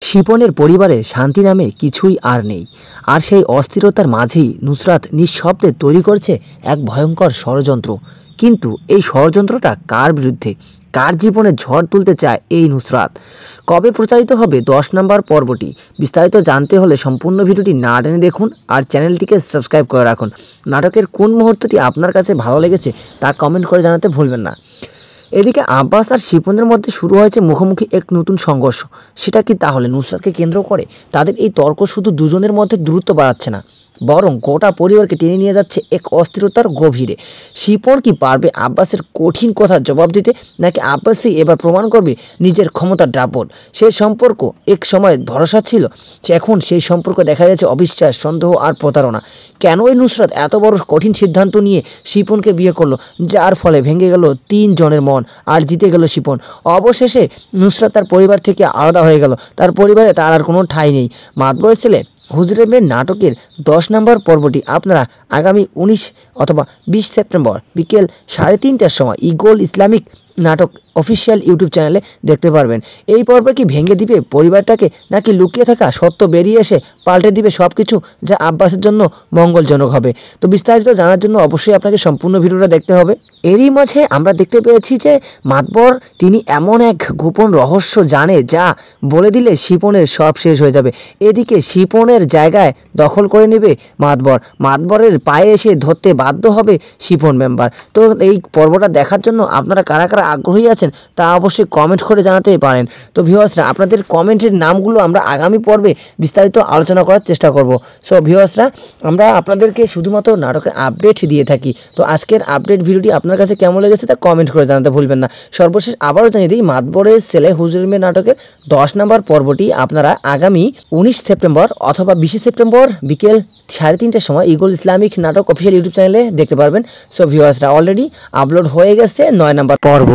শিপনের পরিবারে শান্তি নামে কিছুই আর নেই। আর সেই অস্থিরতার মাঝেই নুসরাত নিঃশব্দে তৈরি করছে এক ভয়ঙ্কর ষড়যন্ত্র। কিন্তু এই ষড়যন্ত্রটা কার বিরুদ্ধে, কার জীবনে ঝড় তুলতে চায় এই নুসরাত? কবে প্রচারিত হবে 10 নম্বর পর্বটি? বিস্তারিত জানতে হলে সম্পূর্ণ ভিডিওটি না টেনে দেখুন আর চ্যানেলটিকে সাবস্ক্রাইব করে রাখুন। নাটকের কোন মুহূর্তটি আপনার কাছে ভালো লেগেছে তা কমেন্ট করে জানাতে ভুলবেন না। এদিকে আব্বাস আর শিপনের মধ্যে শুরু হয়েছে মুখোমুখি এক নতুন সংঘর্ষ। সেটা কি তাহলে নুসরাতকে কেন্দ্র করে? তাদের এই তর্ক শুধু দুজনের মধ্যে দূরত্ব বাড়াচ্ছে না, বরং গোটা পরিবারকে টেনে নিয়ে যাচ্ছে এক অস্থিরতার গভীরে। শিপন কি পারবে আব্বাসের কঠিন কথার জবাব দিতে, নাকি আব্বাসই এবার প্রমাণ করবে নিজের ক্ষমতার দাপট? সেই সম্পর্ক এক সময় ভরসা ছিল, এখন সেই সম্পর্ক দেখা যাচ্ছে অবিশ্বাস, সন্দেহ আর প্রতারণা। কেন এই নুসরাত এত বড় কঠিন সিদ্ধান্ত নিয়ে শিপনকে বিয়ে করলো, যার ফলে ভেঙে গেল 3 জনের মন আর জিতে গেল শিপন? অবশেষে নুসরাত তার পরিবার থেকে আলাদা হয়ে গেল, তার পরিবারে তার আর কোনো ঠাঁই নেই। মাতবরের ছেলে হুজুরের মেয়ে নাটকের 10 নম্বর পর্বটি আপনারা আগামী 19 অথবা 20 সেপ্টেম্বর বিকেল 3:30টার সময় ইগল ইসলামিক নাটক অফিসিয়াল ইউটিউব চ্যানেলে দেখতে পারবেন। এই পর্ব কি ভেঙে দিবে পরিবারটাকে, নাকি লুকিয়ে থাকা সত্য বেরিয়ে এসে পাল্টে দিবে সব কিছু, যা আব্বাসের জন্য মঙ্গলজনক হবে? তো বিস্তারিত জানার জন্য অবশ্যই আপনাকে সম্পূর্ণ ভিডিওটা দেখতে হবে। এরই মাঝে আমরা দেখতে পেয়েছি যে মাতবর তিনি এমন এক গোপন রহস্য জানে, যা বলে দিলে শিপনের সব শেষ হয়ে যাবে। এদিকে শিপনের জায়গায় দখল করে নেবে মাতবর, মাতবরের পায়ে এসে ধরতে বাধ্য হবে শিপন মেম্বার। তো এই পর্বটা দেখার জন্য আপনারা কারা কারা আগ্রহী আছেন তা অবশ্যই কমেন্ট করে জানাতেই পারেন। তো ভিউয়ার্সরা, আপনাদের কমেন্টের নামগুলো আমরা আগামী পর্বে বিস্তারিত আলোচনা করার চেষ্টা করব। সো ভিউয়ার্সরা, আমরা আপনাদেরকে শুধুমাত্র নাটকের আপডেট দিয়ে থাকি। তো আজকের আপডেট ভিডিওটি আপনার কাছে কেমন লেগেছে তা কমেন্ট করে জানাতে ভুলবেন না। সর্বশেষ আবারও জানিয়ে দিই, মাতবরের ছেলে হুজুরের মেয়ে নাটকের 10 নম্বর পর্বটি আপনারা আগামী 19 সেপ্টেম্বর অথবা 20 সেপ্টেম্বর বিকেল 3:30টার সময় ইগল ইসলামিক নাটক অফিসিয়াল ইউটিউব চ্যানেলে দেখতে পারবেন। সো ভিউয়ার্সরা, অলরেডি আপলোড হয়ে গেছে 9 নম্বর পর্ব।